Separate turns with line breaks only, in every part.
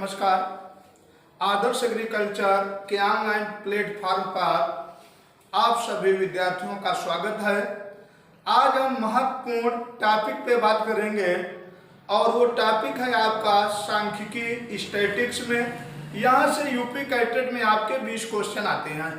नमस्कार। आदर्श एग्रीकल्चर के online platform पर आप सभी विद्यार्थियों का स्वागत है। आज हम महत्वपूर्ण टॉपिक पे बात करेंगे और वो टॉपिक है आपका सांख्यिकी स्टैटिक्स में। यहाँ से यूपी कैटेट में आपके 20 क्वेश्चन आते हैं।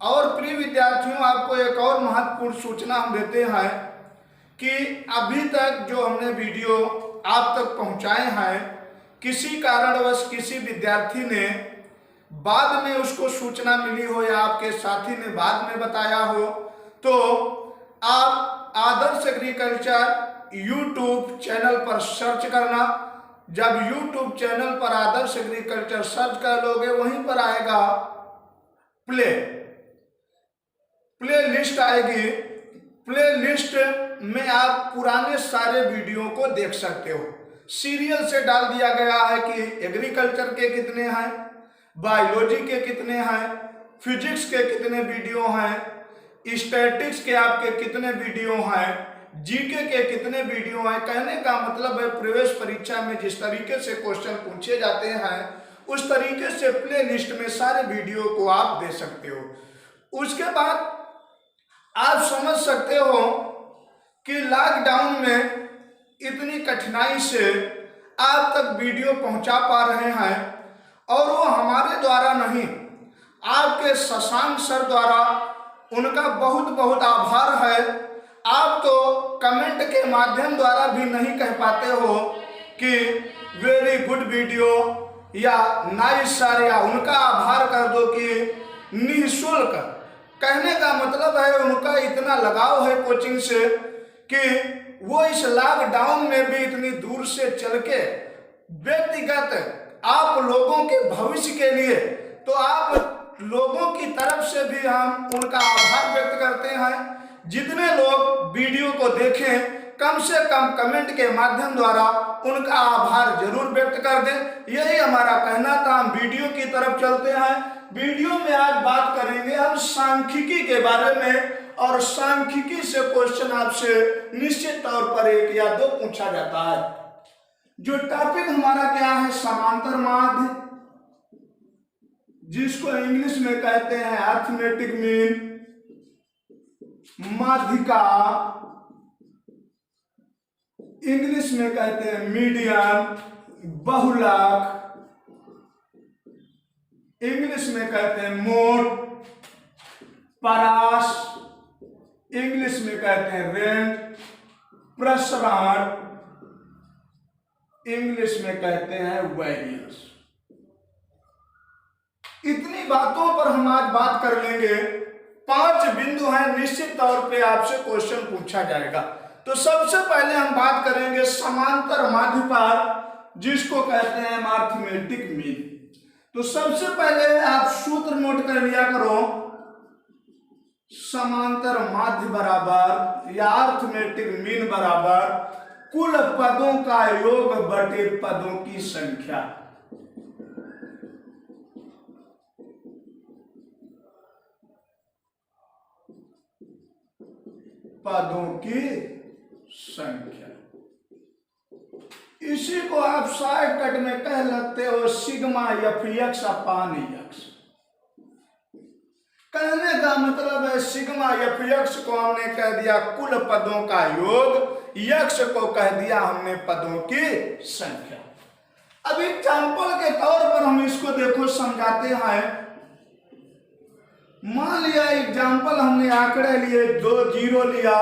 और प्रिय विद्यार्थियों, आपको एक और महत्वपूर्ण सूचना हम देते हैं कि अभी तक जो हमने वीडियो आप तक पहुँचाए हैं, किसी कारणवश किसी विद्यार्थी ने बाद में उसको सूचना मिली हो या आपके साथी ने बाद में बताया हो, तो आप आदर्श एग्रीकल्चर यूट्यूब चैनल पर सर्च करना। जब यूट्यूब चैनल पर आदर्श एग्रीकल्चर सर्च कर लोगे, वहीं पर आएगा प्ले लिस्ट आएगी। प्ले लिस्ट में आप पुराने सारे वीडियो को देख सकते हो। सीरियल से डाल दिया गया है कि एग्रीकल्चर के कितने हैं, बायोलॉजी के कितने हैं, फिजिक्स के कितने वीडियो हैं, स्टैटिक्स के आपके कितने वीडियो हैं, जीके के कितने वीडियो हैं। कहने का मतलब है प्रवेश परीक्षा में जिस तरीके से क्वेश्चन पूछे जाते हैं, उस तरीके से प्ले लिस्ट में सारे वीडियो को आप दे सकते हो। उसके बाद आप समझ सकते हो कि लॉकडाउन में इतनी कठिनाई से आप तक वीडियो पहुंचा पा रहे हैं, और वो हमारे द्वारा नहीं, आपके शशांक सर द्वारा। उनका बहुत बहुत आभार है। आप तो कमेंट के माध्यम द्वारा भी नहीं कह पाते हो कि वेरी गुड वीडियो या नाइस सर, या उनका आभार कर दो कि निःशुल्क। कहने का मतलब है उनका इतना लगाव है कोचिंग से कि वो इस लॉकडाउन में भी इतनी दूर से चल के व्यक्तिगत आप लोगों के भविष्य के लिए, तो आप लोगों की तरफ से भी हम उनका आभार व्यक्त करते हैं। जितने लोग वीडियो को देखें, कम से कम कमेंट के माध्यम द्वारा उनका आभार जरूर व्यक्त कर दें। यही हमारा कहना था। हम वीडियो की तरफ चलते हैं। वीडियो में आज बात करेंगे हम सांख्यिकी के बारे में, और सांख्यिकी से क्वेश्चन आपसे निश्चित तौर पर 1 या 2 पूछा जाता है। जो टॉपिक हमारा क्या है, समांतर माध्य, जिसको इंग्लिश में कहते हैं अरिथमेटिक मीन, माध्यिका इंग्लिश में कहते हैं मीडियन, बहुलक इंग्लिश में कहते हैं मोड, परास इंग्लिश में कहते हैं रेंज, प्रसरण इंग्लिश में कहते हैं वेरियंस। इतनी बातों पर हम आज बात कर लेंगे। 5 बिंदु हैं, निश्चित तौर पे आपसे क्वेश्चन पूछा जाएगा। तो सबसे पहले हम बात करेंगे समांतर माध्य पर, जिसको कहते हैं अरिथमेटिक मीन। तो सबसे पहले आप सूत्र नोट कर लिया करो। समांतर माध्य बराबर या अरिथमेटिक मीन बराबर कुल पदों का योग बटे पदों की संख्या। पदों की संख्या, इसी को आप शॉर्टकट में कह लगते हो सिग्मा एफ अपान एक्स। कहने का मतलब है सिग्मा एफ को हमने कह दिया कुल पदों का योग, यक्स को कह दिया हमने पदों की संख्या। अब एग्जाम्पल के तौर पर हम इसको देखो समझाते हैं। मान लिया एग्जाम्पल हमने आंकड़े लिए, 2 0 लिया,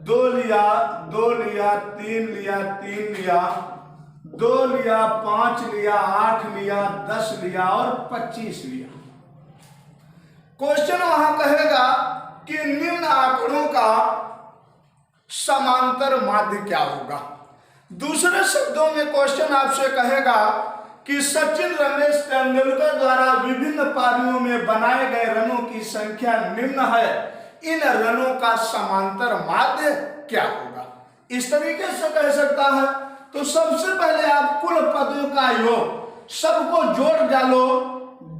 2 लिया, 2 लिया, 3 लिया, 3 लिया, 2 लिया, 5 लिया, 8 लिया, 10 लिया और 25 लिया। क्वेश्चन वहां कहेगा कि निम्न आंकड़ों का समांतर माध्य क्या होगा। दूसरे शब्दों में क्वेश्चन आपसे कहेगा कि सचिन रमेश तेंदुलकर द्वारा विभिन्न पारियों में बनाए गए रनों की संख्या निम्न है, इन रनों का समांतर माध्य क्या होगा। इस तरीके से कह सकता है। तो सबसे पहले आप कुल पदों का योग सबको जोड़ डालो।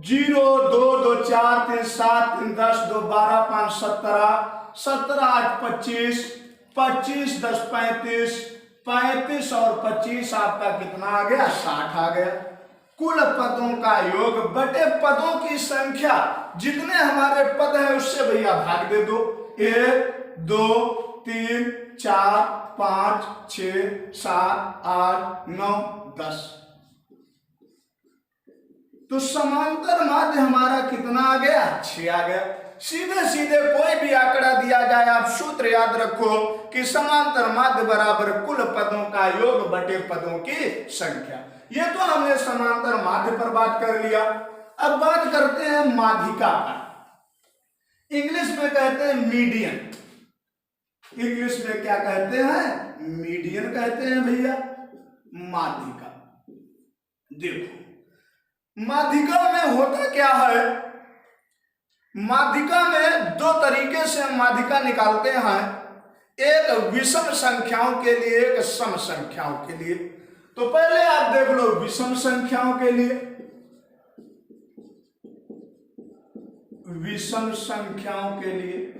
0 2 2 4 3 7 3 10 2 12 5 17 17 8 25 25 10 35 35 और 25 आपका कितना आ गया, 60 आ गया। कुल पदों का योग बटे पदों की संख्या, जितने हमारे पद है उससे भैया भाग दे दो। 1 2 3 4 5 6 7 8 9 10। तो समांतर माध्य हमारा कितना आ गया, 6 आ गया। सीधे सीधे कोई भी आंकड़ा दिया जाए, आप सूत्र याद रखो कि समांतर माध्य बराबर कुल पदों का योग बटे पदों की संख्या। ये तो हमने समांतर माध्य पर बात कर लिया। अब बात करते हैं माध्यिका पर। इंग्लिश में कहते हैं मीडियन। इंग्लिश में क्या कहते हैं, मीडियन कहते हैं भैया। माध्यिका देखो, माध्यिका में होता क्या है, माध्यिका में दो तरीके से हम माध्यिका निकालते हैं, एक विषम संख्याओं के लिए, एक सम संख्याओं के लिए। तो पहले आप देख लो विषम संख्याओं के लिए। विषम संख्याओं के लिए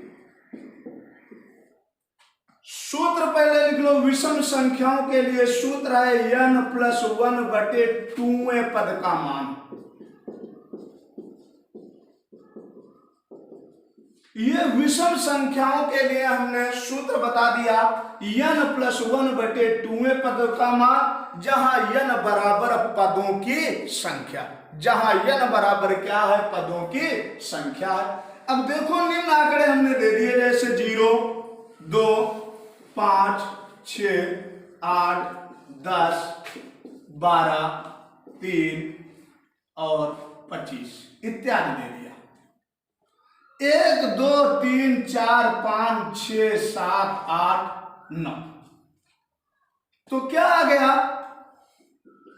सूत्र पहले लिख लो। विषम संख्याओं के लिए सूत्र है n+1 बटे 2वें पद का मान। ये विषम संख्याओं के लिए हमने सूत्र बता दिया, n+1 बटे 2वें पद का मान, जहां n बराबर पदों की संख्या, जहां n बराबर क्या है, पदों की संख्या है। अब देखो निम्न आंकड़े हमने दे दिए, जैसे 0 2 5 6 8 10 12 3 और 25 इत्यादि दे दिया। 1 2 3 4 5 6 7 8 9। तो क्या आ गया,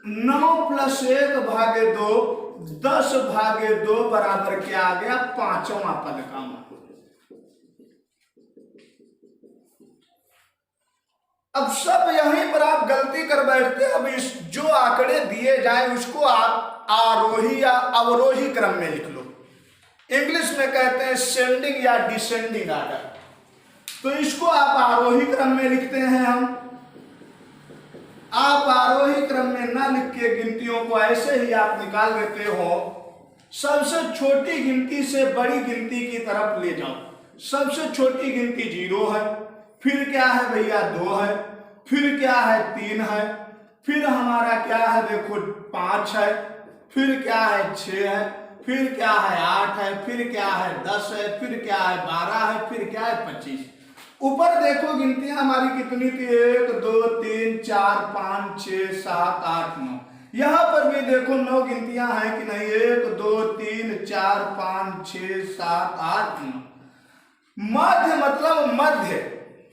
9 + 1 भागे 2, 10 भागे 2 बराबर क्या आ गया, 5वां पद का मान। अब सब यहीं पर आप गलती कर बैठते। अब इस जो आंकड़े दिए जाए उसको आप आरोही या अवरोही क्रम में लिख लो। इंग्लिश में कहते हैं सेंडिंग या डिसेंडिंग आर्डर। तो इसको आप आरोही क्रम में लिखते हैं हम। आप आरोही क्रम में ना लिख के गिनतियों को ऐसे ही आप निकाल देते हो। सबसे छोटी गिनती से बड़ी गिनती की तरफ ले जाओ। सबसे छोटी गिनती 0 है, फिर क्या है भैया 2 है, फिर क्या है 3 है, फिर हमारा क्या है देखो 5 है, फिर क्या है 6 है, फिर क्या है 8 है, फिर क्या है 10 है, फिर क्या है 12 है, फिर क्या है 25। ऊपर देखो गिनतियां हमारी कितनी थी, 1 2 3 4 5 6 7 8 9। यहां पर भी देखो 9 गिनतियां हैं कि नहीं, 1 2 3 4 5 6 7 8 9। माध्य मतलब मध्य,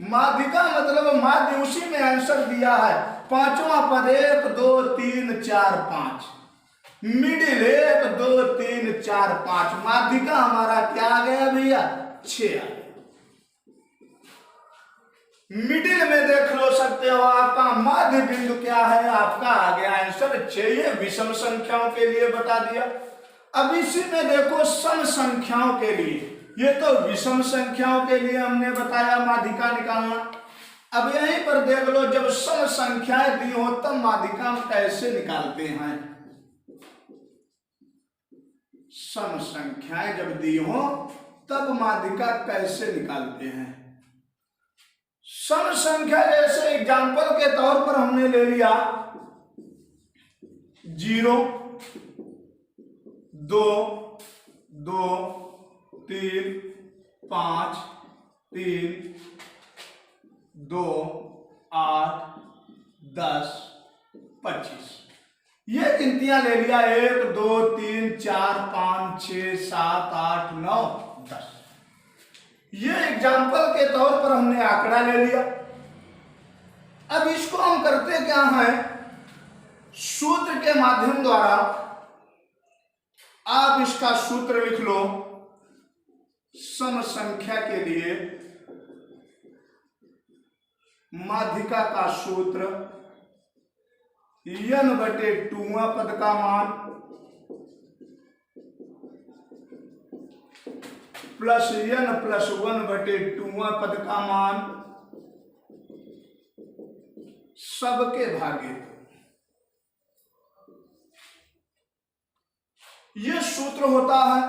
माध्यिका मतलब माध्य, उसी में आंसर दिया है। 5वां पद 1 2 3 4 5, मिडिल 1 2 3 4 5। माध्यिका हमारा क्या आ गया भैया, 6 आ गया। मिडिल में देख लो सकते हो, आपका माध्य बिंदु क्या है, आपका आ गया आंसर 6। ये विषम संख्याओं के लिए बता दिया। अब इसी में देखो सम संख्याओं के लिए, ये तो विषम संख्याओं के लिए हमने बताया माध्यिका निकालना। अब यहीं पर देख लो, जब सम संख्याएं दी हो तब माध्यिका हम कैसे निकालते हैं। सम संख्याएं जब दी हो तब माध्यिका कैसे निकालते हैं। सम संख्या जैसे एग्जाम्पल के तौर पर हमने ले लिया 0 2 2 3 5 3 2 8 10 25। ये गिनतियां ले लिया, 1 2 3 4 5 6 7 8 9 10। ये एग्जाम्पल के तौर पर हमने आंकड़ा ले लिया। अब इसको हम करते क्या है, सूत्र के माध्यम द्वारा आप इसका सूत्र लिख लो। सम संख्या के लिए माध्यिका का सूत्र n/2वां पद का मान प्लस n+1/2वां पद का मान सबके भागे 2। ये सूत्र होता है।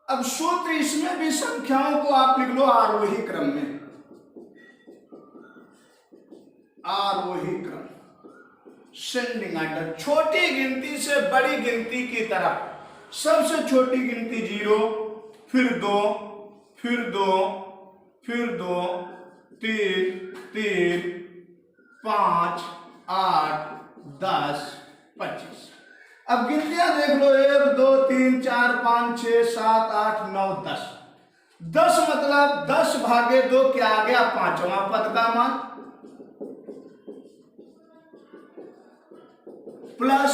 अब सूत्र इसमें भी संख्याओं को आप लिख लो आरोही क्रम में, आरोही क्रम, सेंडिंग ऑर्डर, छोटी गिनती से बड़ी गिनती की तरफ। सबसे छोटी गिनती 0, फिर 2, फिर 2, फिर 2, 3, 3, 5, 8, 10, 25। अब गिनतियां देख लो, 1, 2, 3, 4, 5, 6, 7, 8, 9, 10। 10 मतलब 10 भागे 2 क्या आ गया? पांचवा पद का मान, प्लस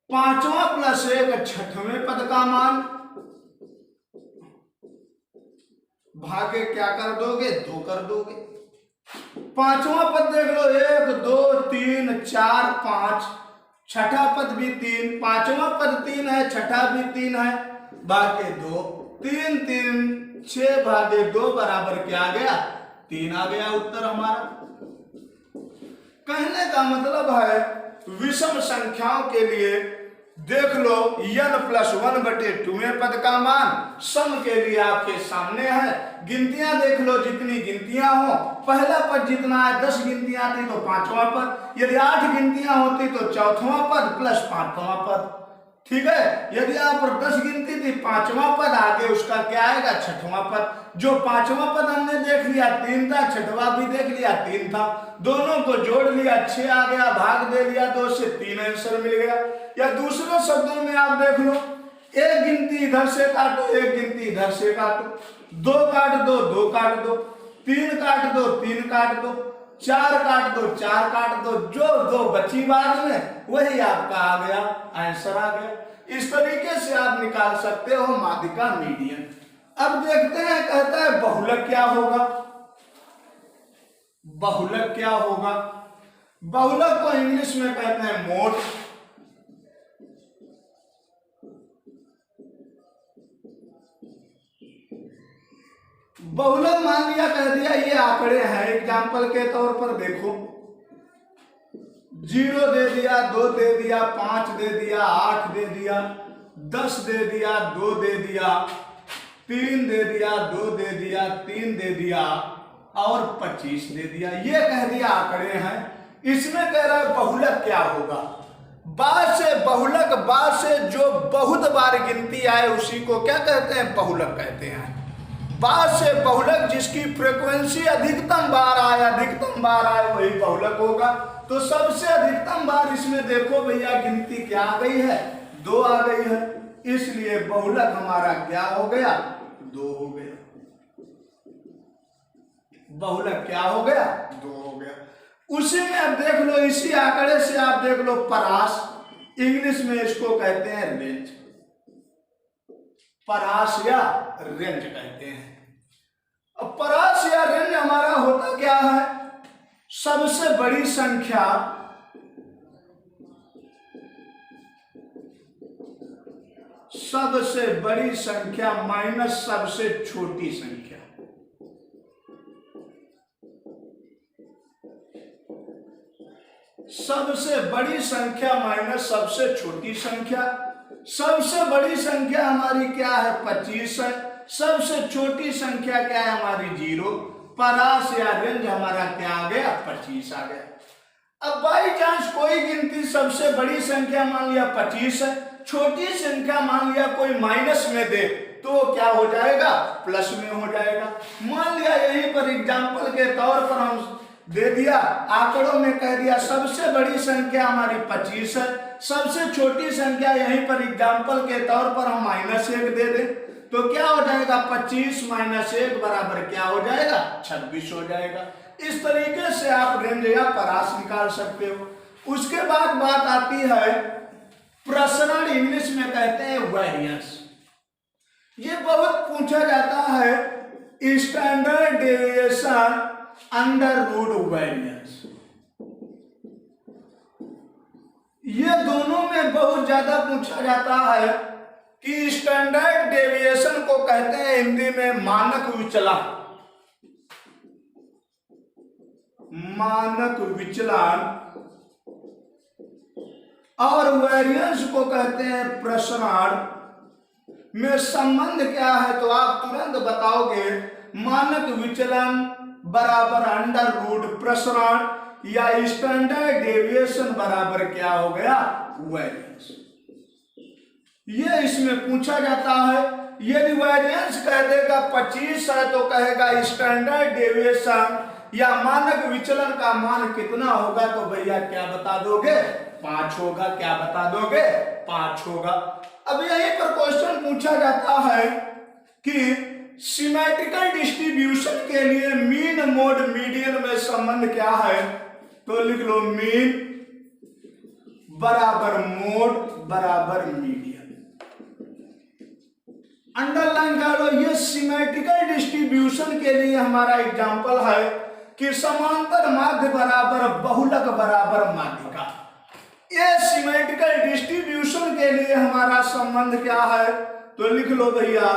पांचवा प्लस 1 छठवें पद का मान, भागे क्या कर दोगे? 2 कर दोगे। पांचवा पद देख लो, 1, 2, 3, 4, 5, छठा पद भी 3, पांचवा पद 3 है, छठा भी 3 है, भागे 2, 3, 3, 6 भागे 2 बराबर क्या आ गया? 3 आ गया उत्तर हमारा। कहने का मतलब है विषम संख्याओं के लिए देख लो n+1/2 पद का मान सम के लिए आपके सामने है। गिनतियां देख लो, जितनी गिनतियां हो, पहला पद जितना है, 10 गिनतियां थी तो पांचवा पद, यदि 8 गिनतियां होती तो चौथवा पद प्लस पांचवा पद, ठीक है। यदि यहाँ पर 10 गिनती थी, पांचवा पद आगे उसका क्या आएगा? छठवां पद। जो पांचवा पद हमने देख लिया 3 था, छठवा भी देख लिया 3 था, दोनों को जोड़ लिया 6 आ गया, भाग दे लिया 2 से, 3 आंसर मिल गया। या दूसरे शब्दों में आप देख लो, एक गिनती इधर से काटो, एक गिनती इधर से काटो, 2 काट दो, 2 काट दो, 3 काट दो, 3 काट दो, 4 काट दो, 4 काट दो, जो 2 बची बाद में वही आपका आ गया, आंसर आ गया। इस तरीके से आप निकाल सकते हो माध्यिका मीडियन। अब देखते हैं, कहता है बहुलक क्या होगा? बहुलक क्या होगा? बहुलक को इंग्लिश में कहते हैं मोड। बहुलक मान लिया, कह दिया ये आंकड़े हैं, एग्जाम्पल के तौर पर देखो, 0 दे दिया, 2 दे दिया, 5 दे दिया, 8 दे दिया, 10 दे दिया, 2 दे दिया, 3 दे दिया, 2 दे दिया, 3 दे दिया और 25 दे दिया। ये कह दिया आंकड़े हैं। इसमें कह रहा है बहुलक क्या होगा? बाद से बहुलक, बाद से जो बहुत बार गिनती आए उसी को क्या कहते हैं? बहुलक कहते हैं। बाद से बहुलक जिसकी फ्रीक्वेंसी अधिकतम बार आए वही बहुलक होगा। तो सबसे अधिकतम बार इसमें देखो भैया गिनती क्या आ गई है? 2 आ गई है, इसलिए बहुलक हमारा क्या हो गया? 2 हो गया। बहुलक क्या हो गया? 2 हो गया। उसी में अब देख लो, इसी आंकड़े से आप देख लो परास, इंग्लिश में इसको कहते हैं रेंज, परास या रेंज कहते हैं। अब परास या रेंज हमारा होता क्या है? सबसे बड़ी संख्या माइनस सबसे छोटी संख्या। सबसे बड़ी संख्या माइनस सबसे छोटी संख्या। सबसे बड़ी संख्या हमारी क्या है? 25 है। सबसे छोटी संख्या क्या है हमारी? 0। परास या रेंज हमारा क्या आ गया? 25 आ गया। अब बाई चांस कोई गिनती सबसे बड़ी संख्या मान लिया 25 है, छोटी संख्या मान लिया कोई माइनस में दे, तो क्या हो जाएगा? प्लस में हो जाएगा। मान लिया यहीं पर एग्जाम्पल के तौर पर हम दे दिया, आंकड़ों में कह दिया सबसे बड़ी संख्या हमारी 25 है, सबसे छोटी संख्या यहीं पर एग्जाम्पल के तौर पर हम -1 दे दें, तो क्या हो जाएगा? 25 - 1 बराबर क्या हो जाएगा? 26 हो जाएगा। इस तरीके से आप रेंज या परास निकाल सकते हो। उसके बाद बात आती है प्रसरण, इंग्लिश में कहते हैं वेरिएंस। ये बहुत पूछा जाता है, standard deviation under root variance. ये दोनों में बहुत ज्यादा पूछा जाता है कि स्टैंडर्ड डेविएशन को कहते हैं हिंदी में मानक विचलन। मानक विचलन और वेरिएंस को कहते हैं प्रसरण में संबंध क्या है, तो आप तुरंत बताओगे मानक विचलन बराबर अंडर रूट प्रसरण या स्टैंडर्ड डेविएशन बराबर क्या हो गया, वेरिएंस। ये इसमें पूछा जाता है। यदि वेरिएंस कह देगा 25 है तो कहेगा स्टैंडर्ड डेविएशन या मानक विचलन का मान कितना होगा, तो भैया क्या बता दोगे, 5 होगा। क्या बता दोगे, 5 होगा। अब यहीं पर क्वेश्चन पूछा जाता है कि सिमेट्रिकल डिस्ट्रीब्यूशन के लिए मीन मोड मीडियन में संबंध क्या है, तो लिख लो मीन बराबर मोड बराबर मीडियन। अंडरलाइन कर लो, ये सिमेट्रिकल डिस्ट्रीब्यूशन के लिए हमारा एग्जांपल है कि समांतर माध्य बराबर बहुलक बराबर माध्यिका। ये सिमेट्रिकल डिस्ट्रीब्यूशन के लिए हमारा संबंध क्या है, तो लिख लो भैया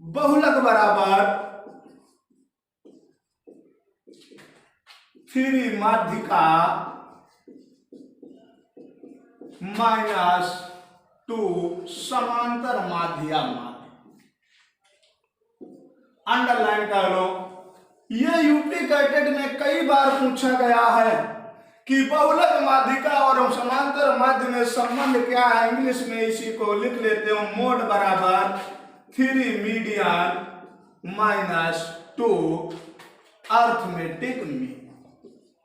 बहुलक बराबर 3 माध्यिका -2 समांतर माध्य या माध्य। अंडरलाइन कर लो, ये यूपी कैटेट में कई बार पूछा गया है कि बहुलक माध्यिका और समांतर माध्य में संबंध क्या है। इंग्लिश में इसी को लिख लेते हो मोड बराबर 3 मीडियन -2 अर्थमेटिक मीन।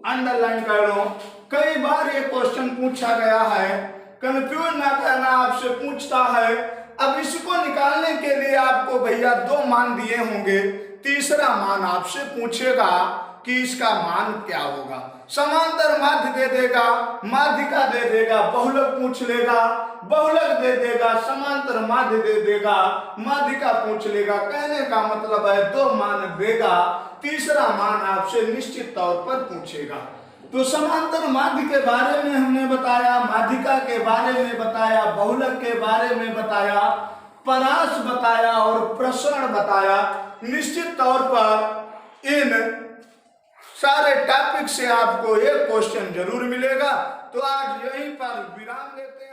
अंडरलाइन कर लो, कई बार ये क्वेश्चन पूछा गया है, कंफ्यूज ना करना, आपसे पूछता है। अब इसको निकालने के लिए आपको भैया 2 मान दिए होंगे, तीसरा मान आपसे पूछेगा कि इसका मान क्या होगा। समांतर माध्य दे देगा, माध्यिका दे देगा, बहुलक पूछ लेगा, बहुलक दे देगा, समांतर माध्य दे देगा, माध्यिका पूछ लेगा। कहने का मतलब है 2 मान देगा, तीसरा मान आपसे निश्चित तौर पर पूछेगा। तो समांतर माध्य के बारे में हमने बताया, माध्यिका के बारे में बताया, बहुलक के बारे में बताया, परास बताया और प्रसरण बताया। निश्चित तौर पर इन सारे टॉपिक से आपको एक क्वेश्चन जरूर मिलेगा। तो आज यहीं पर विराम लेते हैं।